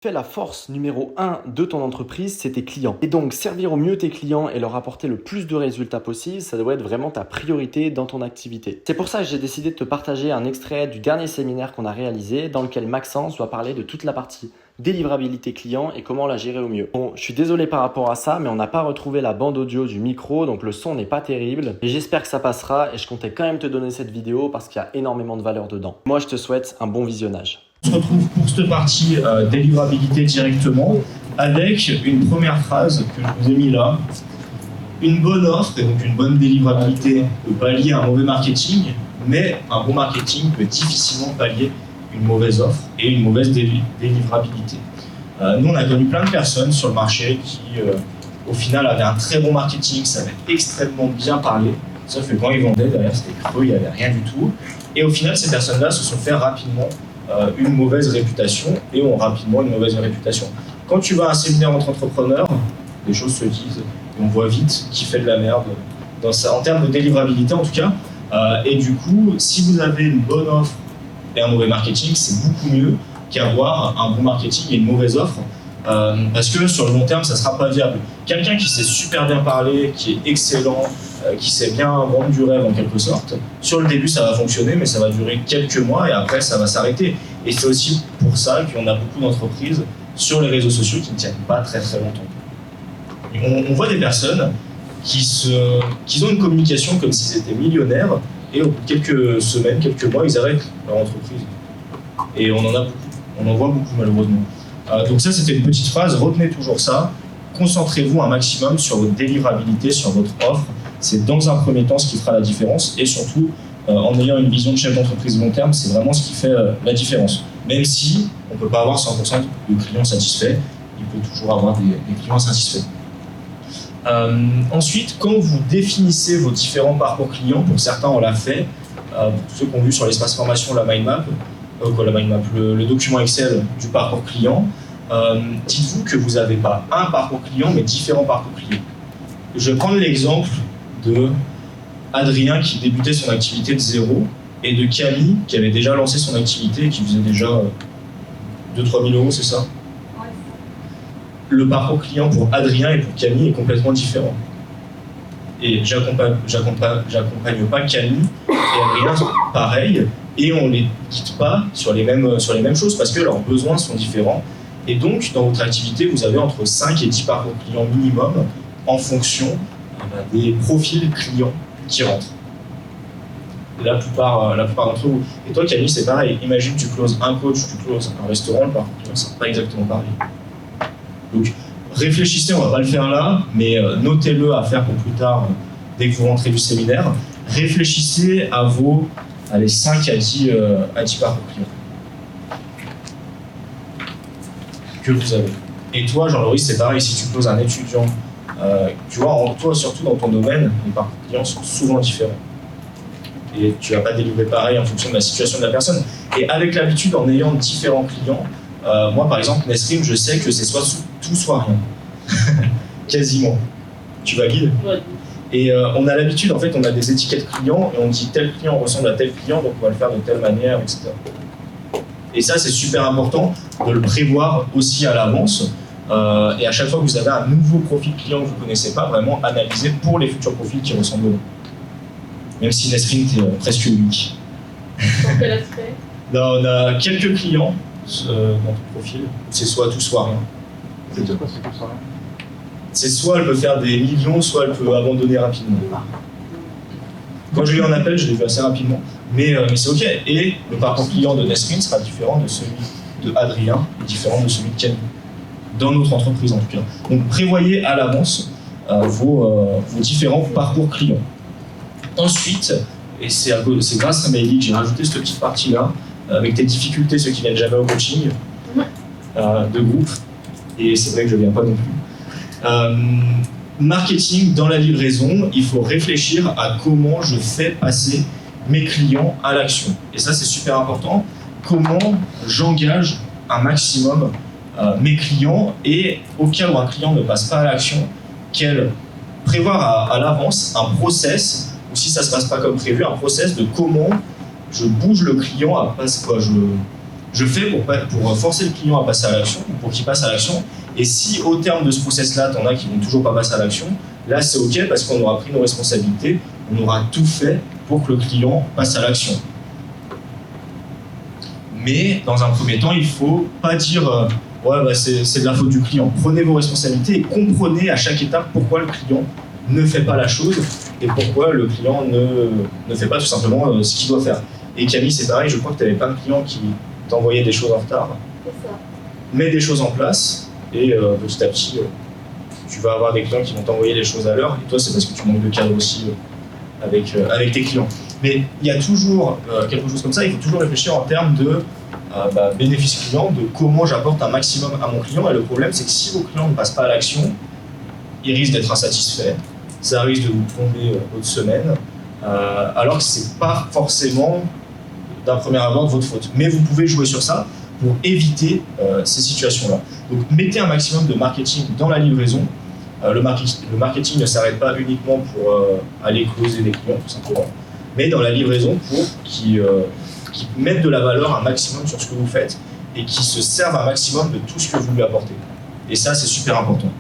Fais la force numéro 1 de ton entreprise, c'est tes clients. Et donc, servir au mieux tes clients et leur apporter le plus de résultats possible, ça doit être vraiment ta priorité dans ton activité. C'est pour ça que j'ai décidé de te partager un extrait du dernier séminaire qu'on a réalisé dans lequel Maxence doit parler de toute la partie délivrabilité client et comment la gérer au mieux. Bon, je suis désolé par rapport à ça, mais on n'a pas retrouvé la bande audio du micro, donc le son n'est pas terrible. Et j'espère que ça passera et je comptais quand même te donner cette vidéo parce qu'il y a énormément de valeur dedans. Moi, je te souhaite un bon visionnage. On se retrouve pour cette partie délivrabilité directement avec une première phrase que je vous ai mis là. Une bonne offre et donc une bonne délivrabilité peut pallier un mauvais marketing, mais un bon marketing peut difficilement pallier une mauvaise offre et une mauvaise délivrabilité. Nous, on a connu plein de personnes sur le marché qui, au final, avaient un très bon marketing, savaient extrêmement bien parler, sauf que quand ils vendaient, derrière, c'était creux, il n'y avait rien du tout. Et au final, ces personnes-là se sont fait rapidement une mauvaise réputation et ont rapidement une mauvaise réputation. Quand tu vas à un séminaire entre entrepreneurs, les choses se disent et on voit vite qui fait de la merde dans ça, en termes de délivrabilité en tout cas. Et du coup, si vous avez une bonne offre et un mauvais marketing, c'est beaucoup mieux qu'avoir un bon marketing et une mauvaise offre. Parce que sur le long terme, ça ne sera pas viable. Quelqu'un qui sait super bien parler, qui est excellent, qui sait bien vendre du rêve en quelque sorte, sur le début ça va fonctionner, mais ça va durer quelques mois et après ça va s'arrêter. Et c'est aussi pour ça qu'on a beaucoup d'entreprises sur les réseaux sociaux qui ne tiennent pas très très longtemps. On voit des personnes qui ont une communication comme s'ils étaient millionnaires et au bout de quelques semaines, quelques mois, ils arrêtent leur entreprise. Et on en a beaucoup, on en voit beaucoup malheureusement. Donc ça, c'était une petite phrase, retenez toujours ça. Concentrez-vous un maximum sur votre délivrabilité, sur votre offre. C'est dans un premier temps ce qui fera la différence. Et surtout, en ayant une vision de chef d'entreprise long terme, c'est vraiment ce qui fait la différence. Même si on ne peut pas avoir 100% de clients satisfaits, il peut toujours avoir des clients insatisfaits. Ensuite, quand vous définissez vos différents parcours clients, pour certains on l'a fait, pour tous ceux qui ont vu sur l'espace formation la mind map, le document Excel du parcours client, dites-vous que vous n'avez pas un parcours client, mais différents parcours clients. Je vais prendre l'exemple de Adrien qui débutait son activité de zéro et de Camille qui avait déjà lancé son activité et qui faisait déjà 2-3 000 €, c'est ça? Le parcours client pour Adrien et pour Camille est complètement différent. Et j'accompagne pas Camille et Adrien pareil, et on ne les quitte pas sur les mêmes choses parce que leurs besoins sont différents. Et donc, dans votre activité, vous avez entre 5 et 10 parcours clients minimum en fonction des profils clients qui rentrent. La plupart d'entre vous. Et toi, Camille, c'est pareil. Imagine tu closes un coach, tu closes un restaurant, le parcours client, c'est pas exactement pareil. Donc, réfléchissez, on va pas le faire là, mais notez-le à faire pour plus tard, dès que vous rentrez du séminaire. Réfléchissez à vos 5 à 10 parcours clients que vous avez. Et toi, Jean-Loris, c'est pareil, si tu closes un étudiant, tu vois, toi, surtout dans ton domaine, les parcours clients sont souvent différents. Et tu vas pas délivrer pareil en fonction de la situation de la personne. Et avec l'habitude, en ayant différents clients, moi, par exemple, Nesrim, je sais que c'est soit tout, soit rien. Quasiment. Tu valides? Ouais. Et on a l'habitude, en fait, on a des étiquettes clients et on dit tel client ressemble à tel client, donc on va le faire de telle manière, etc. Et ça, c'est super important de le prévoir aussi à l'avance. Et à chaque fois que vous avez un nouveau profil client que vous ne connaissez pas, vraiment analyser pour les futurs profils qui ressemblent. Même si Nesrim est presque unique. Dans quel aspect? On a quelques clients dans ton profil, c'est soit tout, soit rien. C'est quoi, c'est tout, soit rien? C'est soit elle peut faire des millions, soit elle peut abandonner rapidement. Quand je lui en appelle, je l'ai vu assez rapidement. Mais c'est OK. Et le parcours client de Nesrin sera différent de celui de Adrien et différent de celui de Camille. Dans notre entreprise, en tout cas. Donc, prévoyez à l'avance vos différents parcours clients. Ensuite, et c'est grâce à Maëlie que j'ai rajouté cette petite partie-là, avec tes difficultés, ceux qui viennent jamais au coaching de groupe. Et c'est vrai que je ne viens pas non plus. Marketing dans la livraison, il faut réfléchir à comment je fais passer mes clients à l'action. Et ça, c'est super important. Comment j'engage un maximum mes clients et au cas où un client ne passe pas à l'action, prévoir à l'avance un process, ou si ça ne se passe pas comme prévu, un process de comment je bouge le client à passer quoi, je fais pour forcer le client à passer à l'action, pour qu'il passe à l'action. Et si au terme de ce process-là, t'en as qui vont toujours pas passer à l'action, là c'est ok parce qu'on aura pris nos responsabilités, on aura tout fait pour que le client passe à l'action. Mais dans un premier temps, il faut pas dire ouais bah c'est de la faute du client. Prenez vos responsabilités et comprenez à chaque étape pourquoi le client ne fait pas la chose et pourquoi le client ne fait pas tout simplement ce qu'il doit faire. Et Camille, c'est pareil, je crois que tu avais plein de clients qui t'envoyaient des choses en retard. C'est ça. Mets des choses en place et petit à petit, tu vas avoir des clients qui vont t'envoyer les choses à l'heure. Et toi, c'est parce que tu manques de cadre aussi avec tes clients. Mais il y a toujours quelque chose comme ça, il faut toujours réfléchir en termes de bénéfice client, de comment j'apporte un maximum à mon client. Et le problème, c'est que si vos clients ne passent pas à l'action, ils risquent d'être insatisfaits, ça risque de vous tomber haute semaine, alors que c'est pas forcément d'un premier abord de votre faute. Mais vous pouvez jouer sur ça pour éviter ces situations-là. Donc mettez un maximum de marketing dans la livraison. Le marketing ne s'arrête pas uniquement pour aller closer des clients, tout simplement, mais dans la livraison pour qu'ils mettent de la valeur un maximum sur ce que vous faites et qui se servent un maximum de tout ce que vous lui apportez. Et ça, c'est super important.